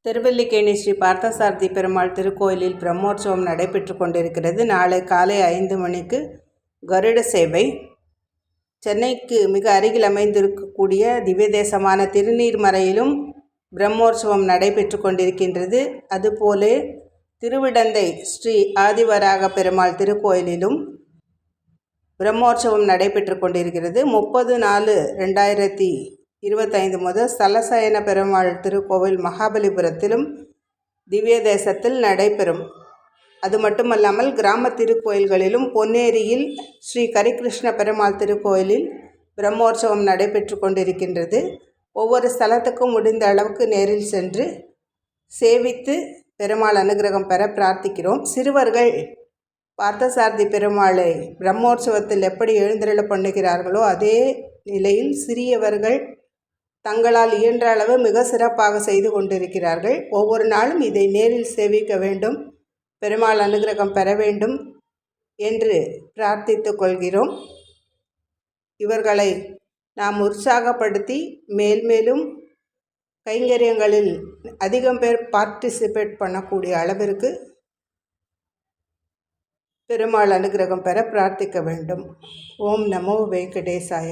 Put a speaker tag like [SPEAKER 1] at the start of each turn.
[SPEAKER 1] திருவல்லிக்கேணி ஸ்ரீ பார்த்தசாரதி பெருமாள் திருக்கோயிலில் பிரம்மோற்சவம் நடைபெற்று கொண்டிருக்கிறது. நாளை காலை 5 மணிக்கு கருட சேவை. சென்னைக்கு மிக அருகில் அமைந்திருக்கக்கூடிய திவ்ய தேசமான திருநீர்மறையிலும் பிரம்மோற்சவம் நடைபெற்று கொண்டிருக்கின்றது. அதுபோல திருவிடந்தை ஸ்ரீ ஆதிவராக பெருமாள் திருக்கோயிலிலும் பிரம்மோற்சவம் நடைபெற்று கொண்டிருக்கிறது. 30/4/2025 முதல் ஸ்தலசயன பெருமாள் திருக்கோவில் மகாபலிபுரத்திலும் திவ்ய தேசத்தில் நடைபெறும். அது மட்டுமல்லாமல் கிராம திருக்கோயில்களிலும் பொன்னேரியில் ஸ்ரீ கரிகிருஷ்ண பெருமாள் திருக்கோயிலில் பிரம்மோற்சவம் நடைபெற்று கொண்டிருக்கின்றது. ஒவ்வொரு ஸ்தலத்துக்கும் முடிந்த அளவுக்கு நேரில் சென்று சேவித்து பெருமாள் அனுகிரகம் பெற பிரார்த்திக்கிறோம். சிறுவர்கள் பார்த்தசாரதி பெருமாளை பிரம்மோற்சவத்தில் எப்படி எழுந்தருள பண்ணுகிறார்களோ அதே நிலையில் சிறியவர்கள் தங்களால் இயன்ற அளவு மிக சிறப்பாக செய்து கொண்டிருக்கிறார்கள். ஒவ்வொரு நாளும் இதை நேரில் சேவிக்க வேண்டும், பெருமாள் அனுகிரகம் பெற வேண்டும் என்று பிரார்த்தித்து கொள்கிறோம். இவர்களை நாம் உற்சாகப்படுத்தி மேல்மேலும் கைங்கரியங்களில் அதிகம் பேர் பார்ட்டிசிபேட் பண்ணக்கூடிய அளவிற்கு பெருமாள் அனுகிரகம் பெற பிரார்த்திக்க வேண்டும். ஓம் நமோ வெங்கடேசாய.